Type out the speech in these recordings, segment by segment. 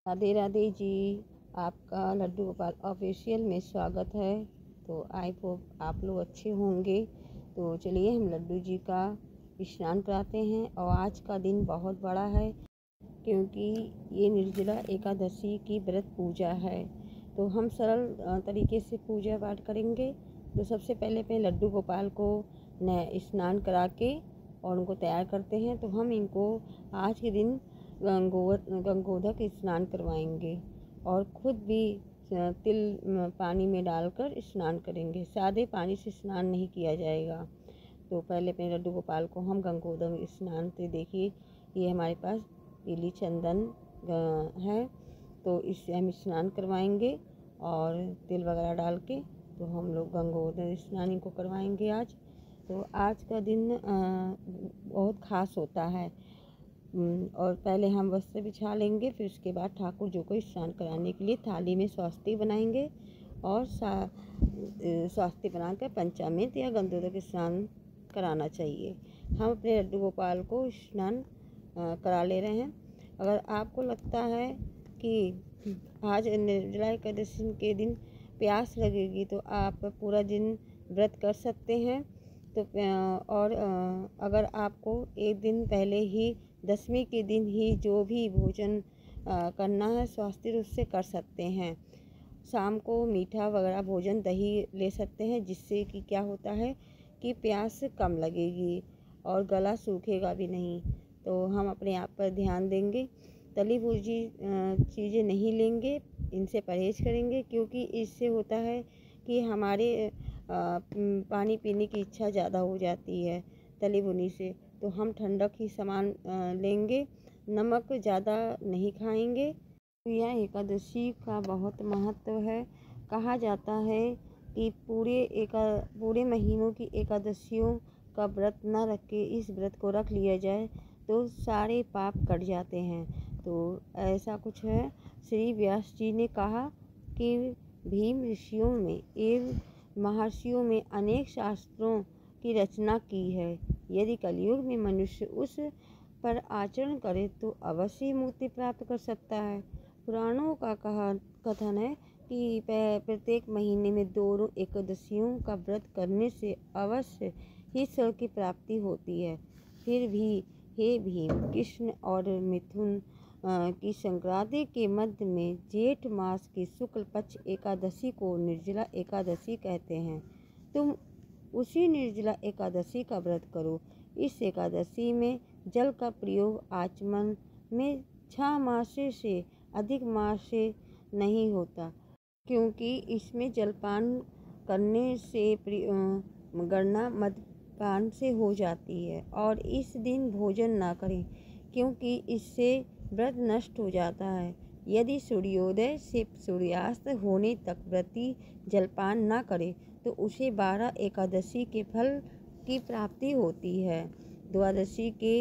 राधे राधे जी। आपका लड्डू गोपाल ऑफिशियल में स्वागत है। तो आई होप आप लोग अच्छे होंगे। तो चलिए हम लड्डू जी का स्नान कराते हैं। और आज का दिन बहुत बड़ा है क्योंकि ये निर्जला एकादशी की व्रत पूजा है। तो हम सरल तरीके से पूजा पाठ करेंगे। तो सबसे पहले लड्डू गोपाल को स्नान करा के और उनको तैयार करते हैं। तो हम इनको आज के दिन गंगोदक स्नान करवाएंगे और खुद भी तिल पानी में डालकर स्नान करेंगे। सादे पानी से स्नान नहीं किया जाएगा। तो पहले अपने लड्डू गोपाल को हम गंगोदक स्नान से देखिए, ये हमारे पास पीली चंदन है। तो इससे हम स्नान करवाएंगे और तिल वगैरह डाल के तो हम लोग गंगोदक स्नान इनको करवाएंगे आज। तो आज का दिन बहुत ख़ास होता है। और पहले हम वस्त्र बिछा लेंगे, फिर उसके बाद ठाकुर जी को स्नान कराने के लिए थाली में स्वस्तिक बनाएंगे और स्वस्तिक बनाकर पंचामृत या गंगोदक स्नान कराना चाहिए। हम अपने लड्डू गोपाल को स्नान करा ले रहे हैं। अगर आपको लगता है कि आज निर्जला एकादशी के दिन प्यास लगेगी तो आप पूरा दिन व्रत कर सकते हैं। तो और अगर आपको एक दिन पहले ही दशमी के दिन ही जो भी भोजन करना है स्वास्थ्य रूप से कर सकते हैं। शाम को मीठा वगैरह भोजन दही ले सकते हैं, जिससे कि क्या होता है कि प्यास कम लगेगी और गला सूखेगा भी नहीं। तो हम अपने आप पर ध्यान देंगे। तली भुजी चीज़ें नहीं लेंगे, इनसे परहेज करेंगे, क्योंकि इससे होता है कि हमारे पानी पीने की इच्छा ज़्यादा हो जाती है तली भुनी से। तो हम ठंडक ही सामान लेंगे, नमक ज़्यादा नहीं खाएंगे। यह एकादशी का बहुत महत्व है। कहा जाता है कि पूरे महीनों की एकादशियों का व्रत न रख के इस व्रत को रख लिया जाए तो सारे पाप कट जाते हैं। तो ऐसा कुछ है। श्री व्यास जी ने कहा कि भीम ऋषियों में एवं महर्षियों में अनेक शास्त्रों की रचना की है। यदि कलयुग में मनुष्य उस पर आचरण करे तो अवश्य मुक्ति प्राप्त कर सकता है। पुराणों का कथन है कि प्रत्येक महीने में 2 एकादशियों का व्रत करने से अवश्य ही स्वर्ग की प्राप्ति होती है। फिर भी हे भीम, कृष्ण और मिथुन की संक्रांति के मध्य में जेठ मास की शुक्ल पक्ष एकादशी को निर्जला एकादशी कहते हैं। तुम उसी निर्जला एकादशी का व्रत करो। इस एकादशी में जल का प्रयोग आचमन में 6 मास से अधिक मास से नहीं होता, क्योंकि इसमें जलपान करने से गणना मद्यपान से हो जाती है। और इस दिन भोजन ना करें, क्योंकि इससे व्रत नष्ट हो जाता है। यदि सूर्योदय से सूर्यास्त होने तक व्रती जलपान ना करे तो उसे 12 एकादशी के फल की प्राप्ति होती है। द्वादशी के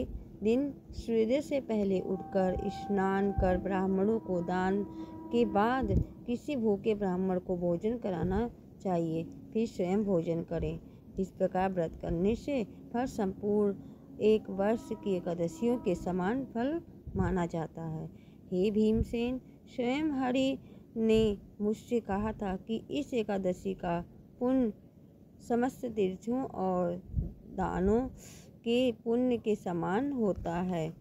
दिन सूर्योदय से पहले उठकर स्नान कर ब्राह्मणों को दान के बाद किसी भूखे ब्राह्मण को भोजन कराना चाहिए, फिर स्वयं भोजन करें। इस प्रकार व्रत करने से फल संपूर्ण 1 वर्ष की एकादशियों के समान फल माना जाता है। हे भीमसेन, स्वयं हरि ने मुझसे कहा था कि इस एकादशी का पुण्य समस्त तीर्थों और दानों के पुण्य के समान होता है।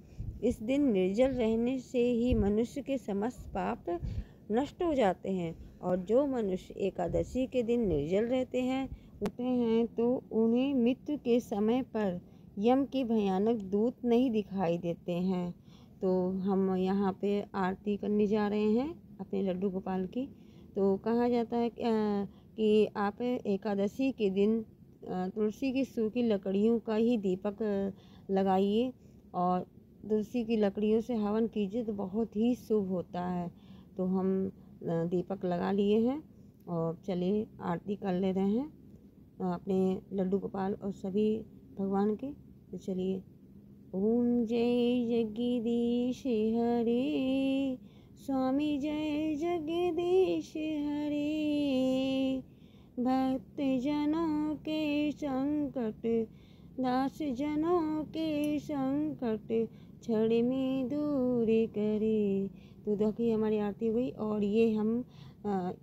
इस दिन निर्जल रहने से ही मनुष्य के समस्त पाप नष्ट हो जाते हैं। और जो मनुष्य एकादशी के दिन निर्जल रहते हैं तो उन्हें मृत्यु के समय पर यम के भयानक दूत नहीं दिखाई देते हैं। तो हम यहाँ पे आरती करने जा रहे हैं अपने लड्डू गोपाल की। तो कहा जाता है कि आप एकादशी के दिन तुलसी की सूखी लकड़ियों का ही दीपक लगाइए और तुलसी की लकड़ियों से हवन कीजिए तो बहुत ही शुभ होता है। तो हम दीपक लगा लिए हैं और चलिए आरती कर ले रहे हैं अपने लड्डू गोपाल और सभी भगवान के। तो चलिए। ओम जय जगदीश हरे, स्वामी जय जगदीश हरे। भक्त जनों के संकट, दास जनों के संकट, क्षण में दूर करे। तो देखिए हमारी आरती हुई। और ये हम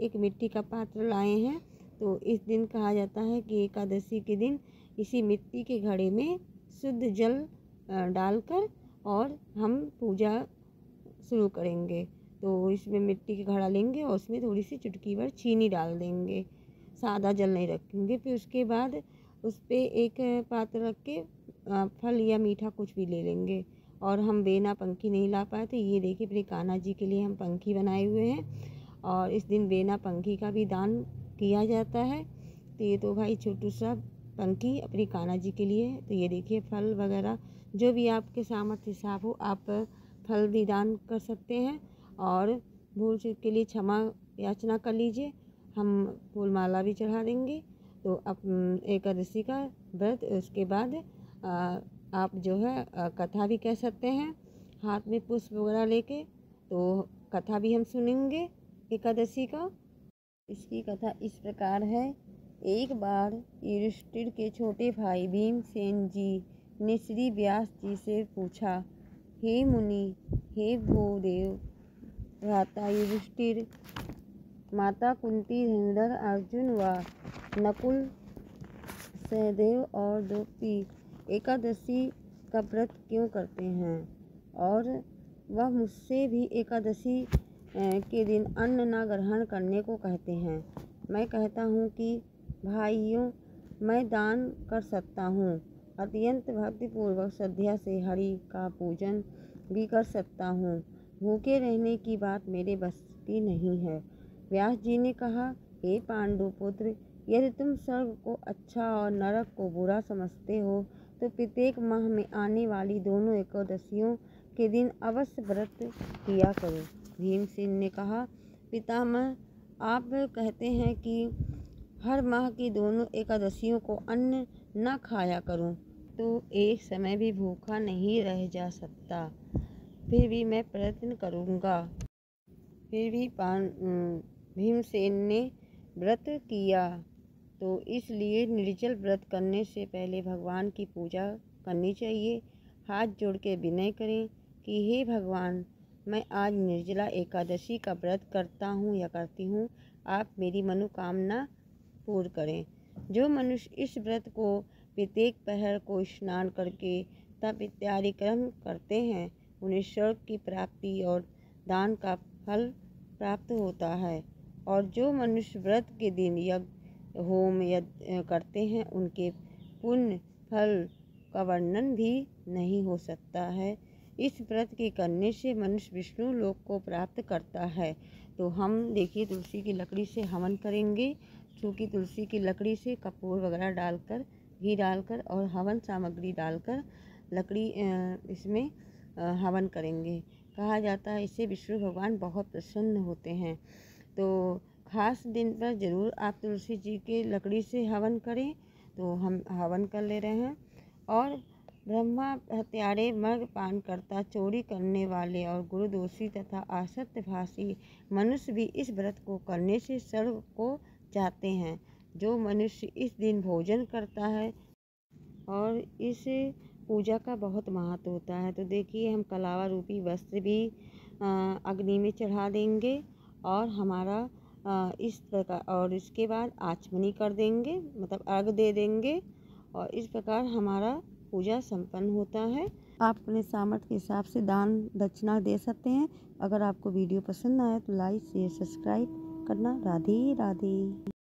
एक मिट्टी का पात्र लाए हैं। तो इस दिन कहा जाता है कि एकादशी के दिन इसी मिट्टी के घड़े में शुद्ध जल डालकर और हम पूजा शुरू करेंगे। तो इसमें मिट्टी का घड़ा लेंगे और उसमें थोड़ी सी चुटकी भर चीनी डाल देंगे, सादा जल नहीं रखेंगे। फिर उसके बाद उस पर एक पात्र रख के फल या मीठा कुछ भी ले लेंगे। और हम बेना पंखी नहीं ला पाए तो ये देखिए अपने कान्हा जी के लिए हम पंखी बनाए हुए हैं। और इस दिन बेना पंखी का भी दान किया जाता है। तो ये तो भाई छोटू सा पंखी अपनी कान्हा जी के लिए। तो ये देखिए फल वगैरह जो भी आपके सामर्थ्य हिसाब हो आप फल भी दान कर सकते हैं। और भूल चूक के लिए क्षमा याचना कर लीजिए। हम फूल माला भी चढ़ा देंगे। तो अब एकादशी का व्रत उसके बाद आप जो है कथा भी कह सकते हैं हाथ में पुष्प वगैरह लेके। तो कथा भी हम सुनेंगे एकादशी का। इसकी कथा इस प्रकार है। एक बार युधिष्ठिर के छोटे भाई भीमसेन जी ने श्री व्यास जी से पूछा, हे मुनि, हे भूदेव, भ्राता युधिष्ठिर, माता कुंती, धनुधर अर्जुन व नकुल, सहदेव और द्रौपदी एकादशी का व्रत क्यों करते हैं और वह मुझसे भी एकादशी के दिन अन्न न ग्रहण करने को कहते हैं। मैं कहता हूँ कि भाइयों, मैं दान कर सकता हूँ, अत्यंत भक्तिपूर्वक श्रद्धा से हरि का पूजन भी कर सकता हूँ। भूखे रहने की बात मेरे बस की नहीं है। व्यास जी ने कहा, हे पांडु पुत्र, यदि तुम स्वर्ग को अच्छा और नरक को बुरा समझते हो तो प्रत्येक माह में आने वाली दोनों एकादशियों के दिन अवश्य व्रत किया करो। भीमसेन ने कहा, पितामह, आप कहते हैं कि हर माह की दोनों एकादशियों को अन्न न खाया करूं, तो एक समय भी भूखा नहीं रह जा सकता। फिर भी मैं प्रयत्न करूंगा। फिर भी भीमसेन ने व्रत किया। तो इसलिए निर्जल व्रत करने से पहले भगवान की पूजा करनी चाहिए। हाथ जोड़ के विनय करें कि हे भगवान, मैं आज निर्जला एकादशी का व्रत करता हूँ या करती हूँ, आप मेरी मनोकामना पूर्ण करें। जो मनुष्य इस व्रत को प्रत्येक पहर को स्नान करके तप इत्यादि कर्म करते हैं, उन्हें स्वर्ग की प्राप्ति और दान का फल प्राप्त होता है। और जो मनुष्य व्रत के दिन यज्ञ होम करते हैं, उनके पुण्य फल का वर्णन भी नहीं हो सकता है। इस व्रत के करने से मनुष्य विष्णु लोक को प्राप्त करता है। तो हम देखिए तुलसी की लकड़ी से हवन करेंगे। क्योंकि तुलसी की लकड़ी से कपूर वगैरह डालकर, घी डालकर और हवन सामग्री डालकर लकड़ी इसमें हवन करेंगे। कहा जाता है इससे विष्णु भगवान बहुत प्रसन्न होते हैं। तो खास दिन पर ज़रूर आप तुलसी जी के लकड़ी से हवन करें। तो हम हवन कर ले रहे हैं। और ब्रह्मा हत्यारे, मद्यपान करता, चोरी करने वाले और गुरुदोषी तथा असत्यभाषी मनुष्य भी इस व्रत को करने से स्वर्ग को जाते हैं। जो मनुष्य इस दिन भोजन करता है और इस पूजा का बहुत महत्व होता है। तो देखिए हम कलावा रूपी वस्त्र भी अग्नि में चढ़ा देंगे और हमारा इस प्रकार, और इसके बाद आचमनी कर देंगे, मतलब अर्घ दे देंगे। और इस प्रकार हमारा पूजा संपन्न होता है। आप अपने सामर्थ्य के हिसाब से दान दक्षिणा दे सकते हैं। अगर आपको वीडियो पसंद आए तो लाइक शेयर सब्सक्राइब करना। राधे राधे।